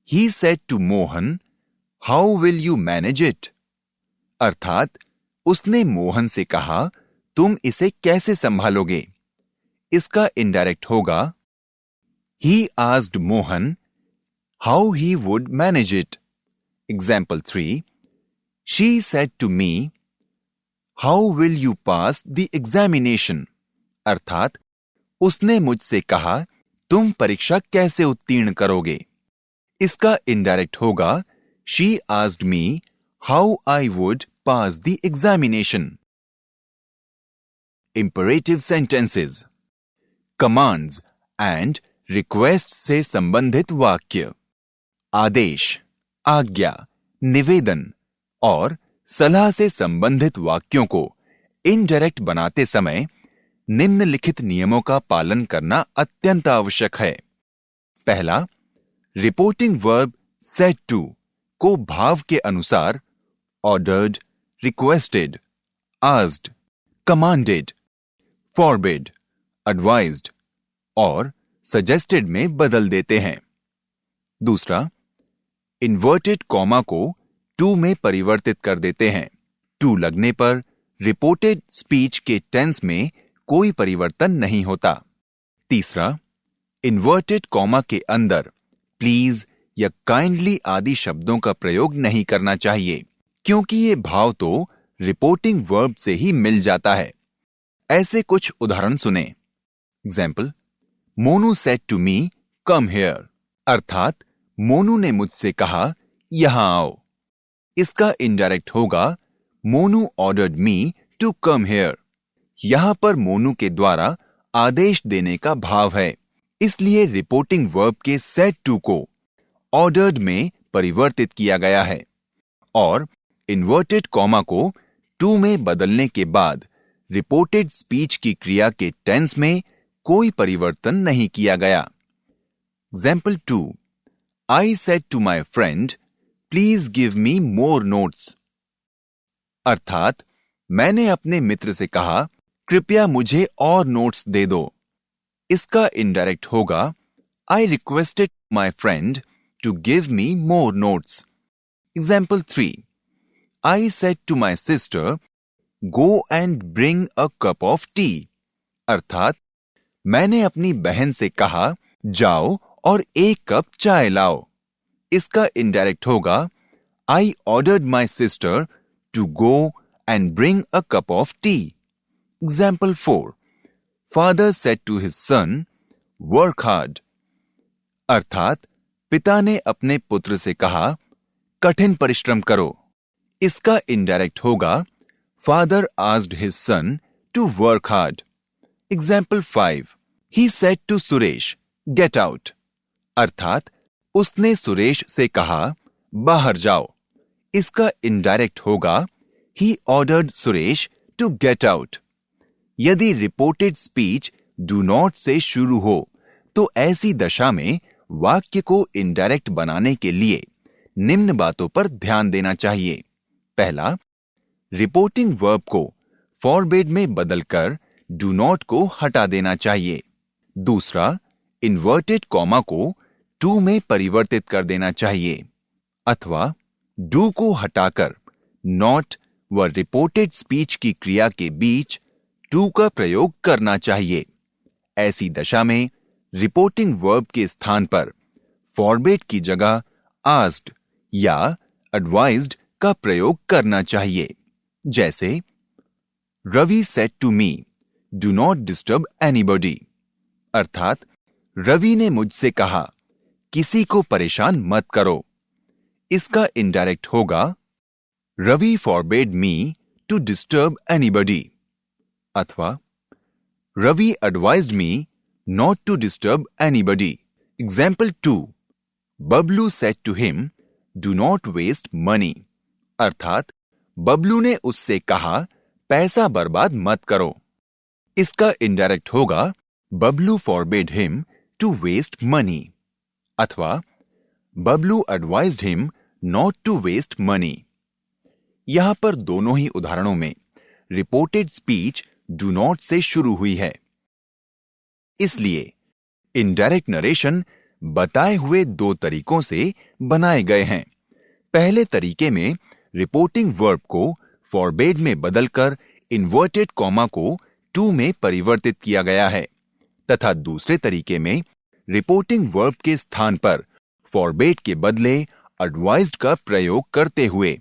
He said to Mohan, how will you manage it? अर्थात उसने मोहन से कहा, तुम इसे कैसे संभालोगे? इसका इनडायरेक्ट होगा, he asked Mohan how he would manage it. Example 3. She said to me, how will you pass the examination? अर्थात उसने मुझसे कहा, तुम परीक्षा कैसे उत्तीर्ण करोगे? इसका इनडायरेक्ट होगा, she asked me how I would pass the examination. Imperative sentences. Commands and requests से संबंधित वाक्य. आदेश, आज्ञा, निवेदन और सलाह से संबंधित वाक्यों को इनडायरेक्ट बनाते समय निम्नलिखित नियमों का पालन करना अत्यंत आवश्यक है. पहला, रिपोर्टिंग वर्ब सेड टू को भाव के अनुसार ordered, requested, asked, commanded, forbid, advised और suggested में बदल देते हैं. दूसरा, inverted comma को to में परिवर्तित कर देते हैं. to लगने पर रिपोर्टेड स्पीच के टेंस में कोई परिवर्तन नहीं होता. तीसरा, इन्वर्टेड कॉमा के अंदर प्लीज या काइंडली आदि शब्दों का प्रयोग नहीं करना चाहिए, क्योंकि ये भाव तो रिपोर्टिंग वर्ब से ही मिल जाता है. ऐसे कुछ उदाहरण सुने. Example, Monu said to me come here. अर्थात मोनू ने मुझसे कहा यहां आओ. इसका इनडायरेक्ट होगा, Monu ordered me to come here. यहां पर मोनू के द्वारा आदेश देने का भाव है, इसलिए रिपोर्टिंग वर्ब के सेड टू को ऑर्डर्ड में परिवर्तित किया गया है. और इन्वर्टेड कॉमा को टू में बदलने के बाद रिपोर्टेड स्पीच की क्रिया के टेंस में कोई परिवर्तन नहीं किया गया। Example 2, I said to my friend, please give me more notes. अर्थात मैंने अपने मित्र से कहा, कृपया मुझे और नोट्स दे दो। इसका इनडायरेक्ट होगा, I requested my friend to give me more notes. Example 3, I said to my sister, go and bring a cup of tea. अर्थात मैंने अपनी बहन से कहा, जाओ और एक कप चाय लाओ। इसका इनडायरेक्ट होगा, I ordered my sister to go and bring a cup of tea. Example 4, Father said to his son, work hard. अर्थात पिता ने अपने पुत्र से कहा, कठिन परिश्रम करो। इसका इनडायरेक्ट होगा, Father asked his son to work hard. Example 5, He said to Suresh, get out. अर्थात उसने सुरेश से कहा, बाहर जाओ। इसका इनडायरेक्ट होगा, He ordered Suresh to get out. यदि रिपोर्टेड स्पीच डू नॉट से शुरू हो तो ऐसी दशा में वाक्य को इनडायरेक्ट बनाने के लिए निम्न बातों पर ध्यान देना चाहिए। पहला, रिपोर्टिंग वर्ब को फॉरबिड में बदलकर डू नॉट को हटा देना चाहिए। दूसरा, इन्वर्टेड कॉमा को टू में परिवर्तित कर देना चाहिए, अथवा डू को हटाकर नॉट व रिपोर्टेड स्पीच की क्रिया के बीच टू का प्रयोग करना चाहिए। ऐसी दशा में रिपोर्टिंग वर्ब के स्थान पर फॉरबिड की जगह आस्क्ड या एडवाइज्ड का प्रयोग करना चाहिए। जैसे, Ravi said to me, do not disturb anybody. अर्थात रवि ने मुझसे कहा, किसी को परेशान मत करो। इसका इनडायरेक्ट होगा, Ravi forbade me to disturb anybody, अथवा Ravi advised me not to disturb anybody. Example 2, Bablu said to him, do not waste money. अर्थात बबलू ने उससे कहा, पैसा बर्बाद मत करो। इसका इनडायरेक्ट होगा, Bablu forbade him to waste money, अथवा Bablu advised him not to waste money. यहां पर दोनों ही उदाहरणों में रिपोर्टेड स्पीच डू नॉट से शुरू हुई है। इसलिए इनडायरेक्ट नरेशन बताए हुए दो तरीकों से बनाए गए हैं। पहले तरीके में रिपोर्टिंग वर्ब को फॉरबिड में बदलकर इन्वर्टेड कॉमा को टू में परिवर्तित किया गया है, तथा दूसरे तरीके में रिपोर्टिंग वर्ब के स्थान पर फॉरबिड के बदले एडवाइज्ड का प्रयोग करते हुए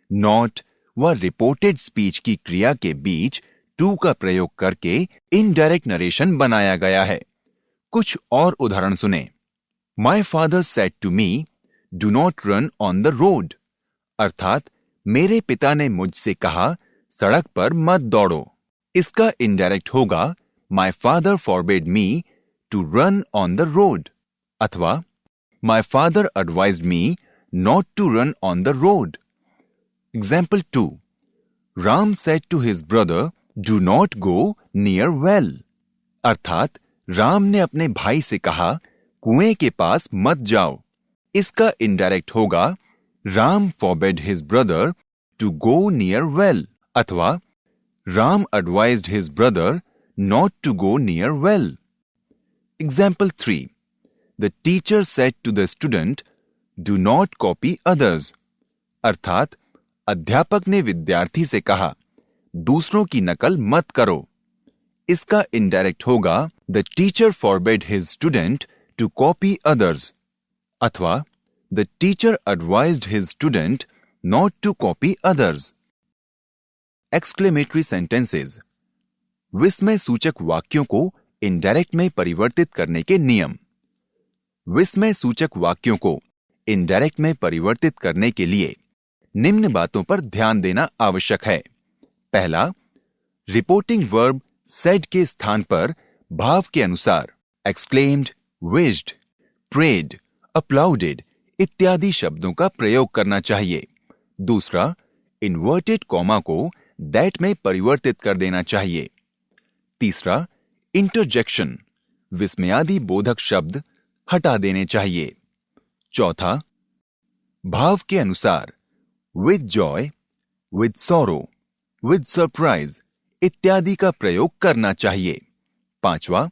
नॉट व रिपोर्टेड स्पीच की क्रिया के बीच टू का प्रयोग करके इनडायरेक्ट नरेशन बनाया गया है। कुछ और उदाहरण सुने। My father said to me, do not run on the road. अर्थात मेरे पिता ने मुझसे कहा, सड़क पर मत दौड़ो। इसका इनडायरेक्ट होगा, my father forbid me to run on the road, अथवा my father advised me not to run on the road. Example 2, Ram said to his brother, do not go near well. अर्थात राम ने अपने भाई से कहा, कुएं के पास मत जाओ। इसका इनडायरेक्ट होगा, Ram forbid his brother to go near well, अथवा Ram advised his brother not to go near well. Example 3, the teacher said to the student, do not copy others. अर्थात अध्यापक ने विद्यार्थी से कहा, दूसरों की नकल मत करो। इसका इनडायरेक्ट होगा, the teacher forbid his student to copy others, अथवा the teacher advised his student not to copy others. Exclamatory sentences, विस्मय सूचक वाक्यों को इनडायरेक्ट में परिवर्तित करने के नियम। विस्मय सूचक वाक्यों को इनडायरेक्ट में परिवर्तित करने के लिए निम्न बातों पर ध्यान देना आवश्यक है। पहला, रिपोर्टिंग वर्ब सेड के स्थान पर भाव के अनुसार एक्सक्लेम्ड, विश्ड, प्रेड, अप्लाउडेड इत्यादि शब्दों का प्रयोग करना चाहिए। दूसरा, इन्वर्टेड कॉमा को दैट में परिवर्तित कर देना चाहिए। तीसरा, इंटरजेक्शन विस्मयादि बोधक शब्द हटा देने चाहिए। चौथा, भाव के अनुसार with Joy, with sorrow, with surprise इत्यादि का प्रयोग करना चाहिए। पांचवा,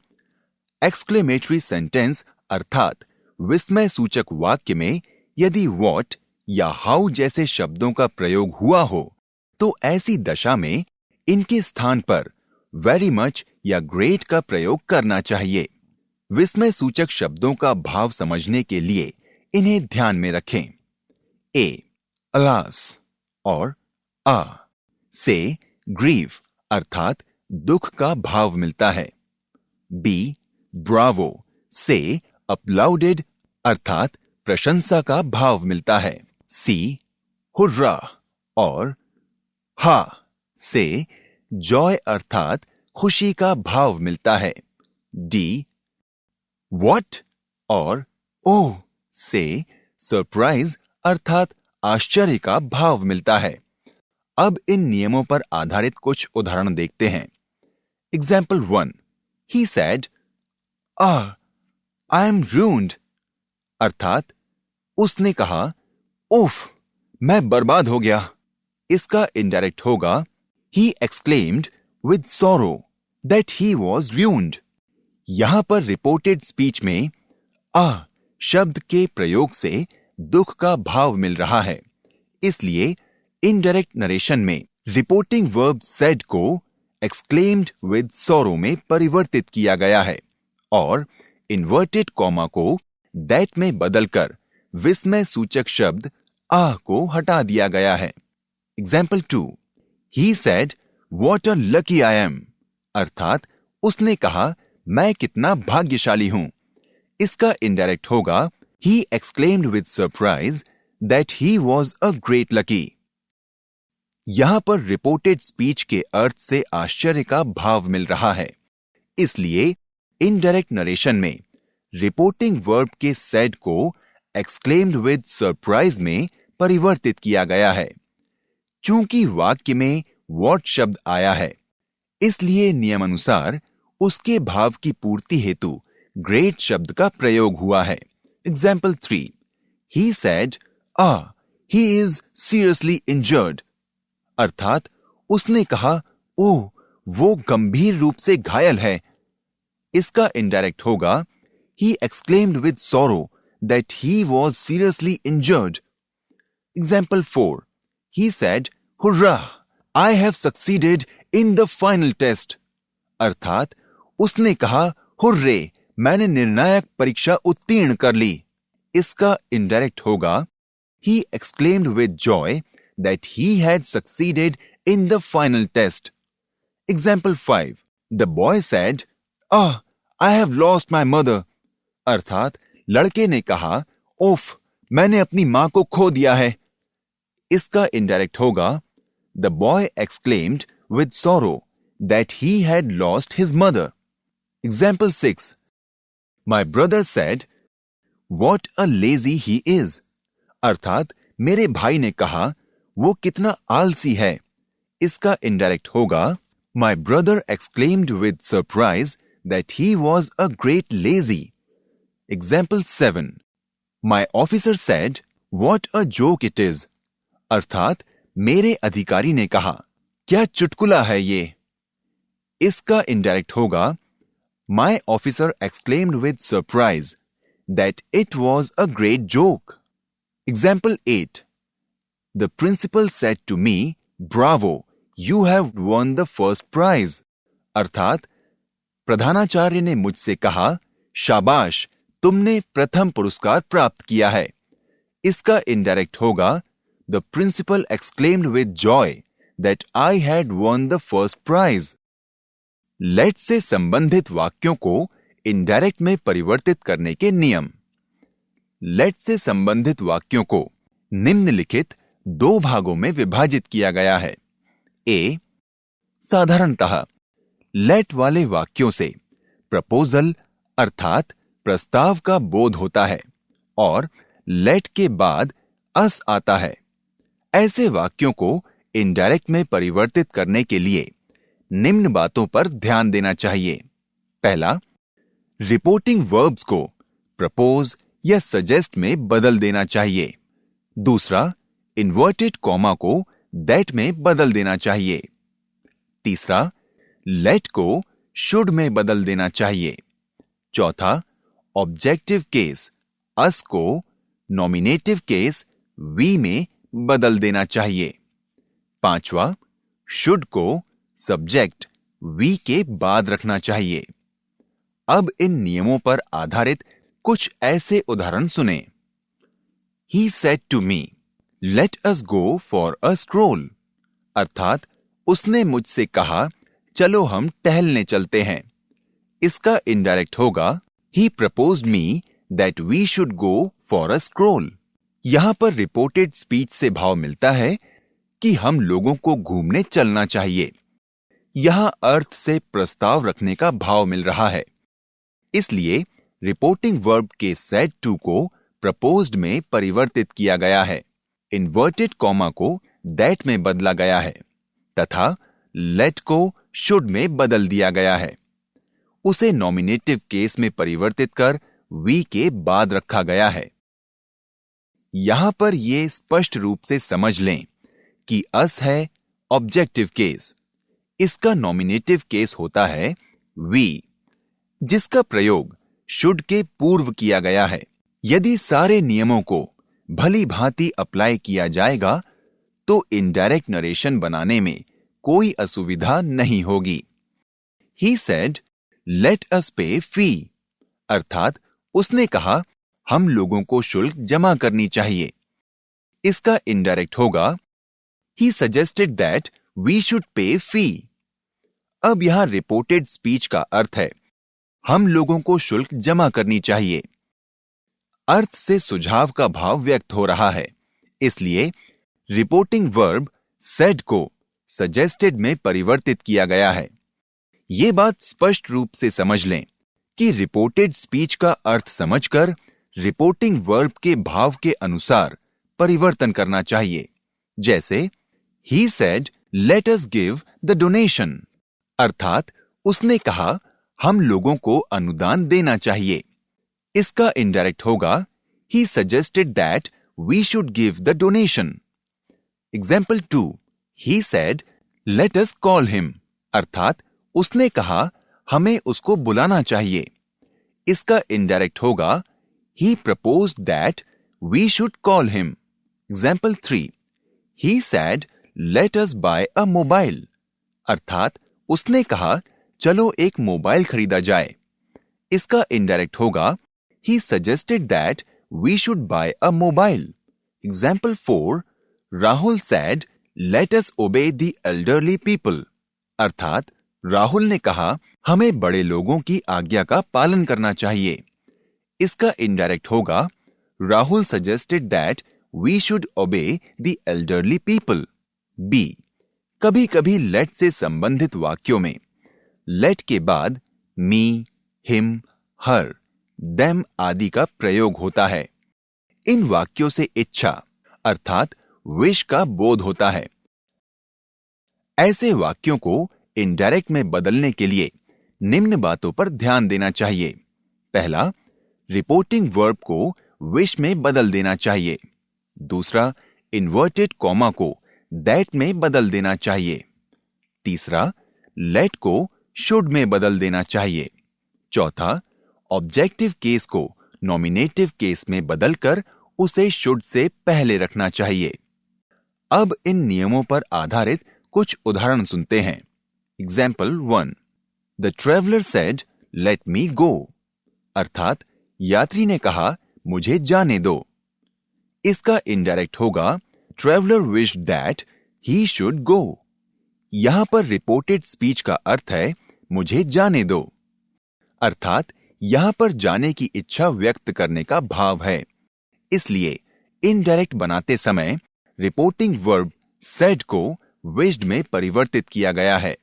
एक्सक्लेमेटरी सेंटेंस अर्थात विस्मय सूचक वाक्य में यदि व्हाट या हाउ जैसे शब्दों का प्रयोग हुआ हो तो ऐसी दशा में इनके स्थान पर वेरी मच या ग्रेट का प्रयोग करना चाहिए। विस्मय सूचक शब्दों का भाव समझने के लिए इन्हें ध्यान में रखें। ए, अलास और आ से ग्रीफ अर्थात दुख का भाव मिलता है। बी, ब्रावो से अपलाउडेड अर्थात प्रशंसा का भाव मिलता है। सी, हुर्रा और हा से जॉय अर्थात खुशी का भाव मिलता है। डी, व्हाट और ओ से सरप्राइज अर्थात आश्चर्य का भाव मिलता है। अब इन नियमों पर आधारित कुछ उदाहरण देखते हैं। Example 1, he said, I M ruined अर्थात उसने कहा, उफ, मैं बर्बाद हो गया। इसका इनडायरेक्ट होगा, he exclaimed with sorrow that he was ruined. यहां पर रिपोर्टेड स्पीच में शब्द के प्रयोग से दुख का भाव मिल रहा है, इसलिए इनडायरेक्ट नरेशन में रिपोर्टिंग वर्ब सेड को एक्सक्लेम्ड विद सॉरो में परिवर्तित किया गया है और इन्वर्टेड कॉमा को दैट में बदलकर विस्मय सूचक शब्द को हटा दिया गया है। Example 2, he said, what a lucky I am अर्थात उसने कहा, मैं कितना भाग्यशाली हूं। इसका इनडायरेक्ट होगा, he exclaimed with surprise that he was a great lucky. यहां पर रिपोर्टेड स्पीच के अर्थ से आश्चर्य का भाव मिल रहा है, इसलिए इनडायरेक्ट नरेशन में रिपोर्टिंग वर्ब के सेड को एक्सक्लेम्ड विद सरप्राइज में परिवर्तित किया गया है। चूंकि वाक्य में व्हाट शब्द आया है, इसलिए नियमानुसार उसके भाव की पूर्ति हेतु ग्रेट शब्द का प्रयोग हुआ है। Example 3, he said, he is seriously injured अर्थात उसने कहा, ओह, वो गंभीर रूप से घायल है। इसका इनडायरेक्ट होगा, he exclaimed with sorrow that he was seriously injured. Example 4, he said, hurrah, I have succeeded in the final test अर्थात उसने कहा, हुर्रे, मैंने निर्णायक परीक्षा उत्तीर्ण कर ली। इसका इनडायरेक्ट होगा, he exclaimed with joy that he had succeeded in the final test. Example 5, the boy said, I have lost my mother अर्थात लड़के ने कहा, ओफ, मैंने अपनी मां को खो दिया है। इसका इनडायरेक्ट होगा, the boy exclaimed with sorrow that he had lost his mother. Example 6, my brother said, what a lazy he is अर्थात मेरे भाई ने कहा, वो कितना आलसी है। इसका इनडायरेक्ट होगा, my brother exclaimed with surprise that he was a great lazy. Example 7, my officer said, what a joke it is अर्थात मेरे अधिकारी ने कहा, क्या चुटकुला है ये। इसका इनडायरेक्ट होगा, my officer exclaimed with surprise that it was a great joke. Example 8, the principal said to me, bravo, you have won the first prize अर्थात प्रधानाचार्य ने मुझसे कहा, शाबाश, तुमने प्रथम पुरस्कार प्राप्त किया है। इसका इनडायरेक्ट होगा, the principal exclaimed with joy that I had won the first prize. Let से संबंधित वाक्यों को इनडायरेक्ट में परिवर्तित करने के नियम। लेट से संबंधित वाक्यों को निम्नलिखित दो भागों में विभाजित किया गया है। ए, साधारणतः लेट वाले वाक्यों से प्रपोजल अर्थात प्रस्ताव का बोध होता है और लेट के बाद अस आता है। ऐसे वाक्यों को इनडायरेक्ट में परिवर्तित करने के लिए निम्न बातों पर ध्यान देना चाहिए। पहला, रिपोर्टिंग वर्ब्स को प्रपोज या सजेस्ट में बदल देना चाहिए। दूसरा, इन्वर्टेड कॉमा को दैट में बदल देना चाहिए। तीसरा, लेट को शुड में बदल देना चाहिए। चौथा, ऑब्जेक्टिव केस अस को नॉमिनेटिव केस वी में बदल देना चाहिए। पांचवा, शुड को सब्जेक्ट वी के बाद रखना चाहिए। अब इन नियमों पर आधारित कुछ ऐसे उदाहरण सुने। He said to me, let us go for a stroll। अर्थात उसने मुझसे कहा, चलो हम टहलने चलते हैं। इसका इनडायरेक्ट होगा, He proposed me that we should go for a stroll। यहां पर रिपोर्टेड स्पीच से भाव मिलता है कि हम लोगों को घूमने चलना चाहिए। यहां अर्थ से प्रस्ताव रखने का भाव मिल रहा है, इसलिए रिपोर्टिंग वर्ब के said to को प्रपोज्ड में परिवर्तित किया गया है, इन्वर्टेड कॉमा को दैट में बदला गया है तथा लेट को शुड में बदल दिया गया है। उसे नॉमिनेटिव केस में परिवर्तित कर वी के बाद रखा गया है। यहां पर यह स्पष्ट रूप से समझ लें कि अस है ऑब्जेक्टिव केस, इसका नॉमिनेटिव केस होता है वी, जिसका प्रयोग शुड के पूर्व किया गया है। यदि सारे नियमों को भली भांति अप्लाई किया जाएगा तो इनडायरेक्ट नरेशन बनाने में कोई असुविधा नहीं होगी। He said, let us pay fee। अर्थात उसने कहा, हम लोगों को शुल्क जमा करनी चाहिए। इसका इनडायरेक्ट होगा, He suggested that we should pay fee। अब यहां रिपोर्टेड स्पीच का अर्थ है, हम लोगों को शुल्क जमा करनी चाहिए। अर्थ से सुझाव का भाव व्यक्त हो रहा है, इसलिए रिपोर्टिंग वर्ब सेड को सजेस्टेड में परिवर्तित किया गया है। यह बात स्पष्ट रूप से समझ लें कि रिपोर्टेड स्पीच का अर्थ समझकर रिपोर्टिंग वर्ब के भाव के अनुसार परिवर्तन करना चाहिए। जैसे He said, let us give the donation। अर्थात उसने कहा, हम लोगों को अनुदान देना चाहिए। इसका इनडायरेक्ट होगा, He suggested that we should give the donation। Example 2, He said, let us call him। अर्थात उसने कहा, हमें उसको बुलाना चाहिए। इसका इनडायरेक्ट होगा, He proposed that we should call him। Example 3, He said, let us buy a mobile। अर्थात उसने कहा, चलो एक मोबाइल खरीदा जाए। इसका इनडायरेक्ट होगा, He suggested that we should buy a mobile। Example 4, Rahul said, let us obey the elderly people। अर्थात राहुल ने कहा, हमें बड़े लोगों की आज्ञा का पालन करना चाहिए। इसका इनडायरेक्ट होगा, Rahul suggested that we should obey the elderly people। B, कभी-कभी लेट से संबंधित वाक्यों में लेट के बाद मी, हिम, हर, देम आदि का प्रयोग होता है। इन वाक्यों से इच्छा अर्थात विश का बोध होता है। ऐसे वाक्यों को इनडायरेक्ट में बदलने के लिए निम्न बातों पर ध्यान देना चाहिए। पहला, रिपोर्टिंग वर्ब को विश में बदल देना चाहिए। दूसरा, इन्वर्टेड कॉमा को दैट में बदल देना चाहिए। तीसरा, लेट को शुड में बदल देना चाहिए। चौथा, ऑब्जेक्टिव केस को नॉमिनेटिव केस में बदलकर उसे शुड से पहले रखना चाहिए। अब इन नियमों पर आधारित कुछ उदाहरण सुनते हैं। Example 1, the traveller said, let me go. अर्थात यात्री ने कहा, मुझे जाने दो। इसका इनडायरेक्ट होगा, traveller wished that he should go. यहां पर रिपोर्टेड स्पीच का अर्थ है, मुझे जाने दो। अर्थात यहां पर जाने की इच्छा व्यक्त करने का भाव है, इसलिए इनडायरेक्ट बनाते समय रिपोर्टिंग वर्ब सेड को विश्ड में परिवर्तित किया गया है,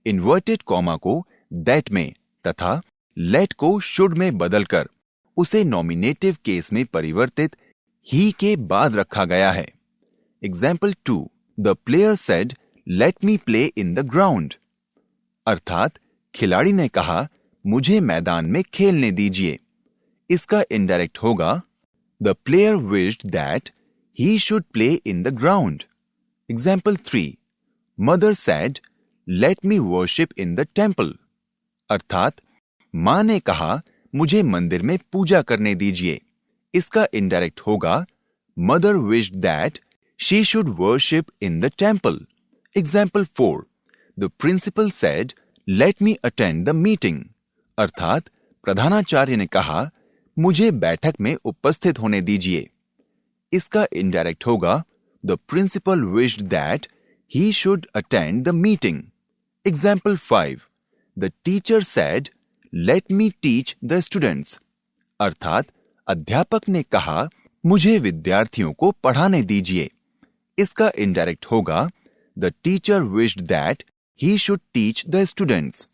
इन्वर्टेड कॉमा को दैट में तथा लेट को शुड में बदलकर उसे नॉमिनेटिव केस में परिवर्तित ही के बाद रखा गया है। Example 2, the player said let me play in the ground, अर्थात खिलाड़ी ने कहा मुझे मैदान में खेलने दीजिए। इसका इनडायरेक्ट होगा the player wished that he should play in the ground. Example 3, mother said let me worship in the temple, अर्थात मां ने कहा मुझे मंदिर में पूजा करने दीजिए। इसका इनडायरेक्ट होगा mother wished that she should worship in the temple. Example 4, the principal said let me attend the meeting, अर्थात प्रधानाचार्य ने कहा मुझे बैठक में उपस्थित होने दीजिए। इसका इनडायरेक्ट होगा the principal wished that he should attend the meeting. Example 5, the teacher said let me teach the students, अर्थात अध्यापक ने कहा मुझे विद्यार्थियों को पढ़ाने दीजिए। इसका इनडायरेक्ट होगा the teacher wished that he should teach the students.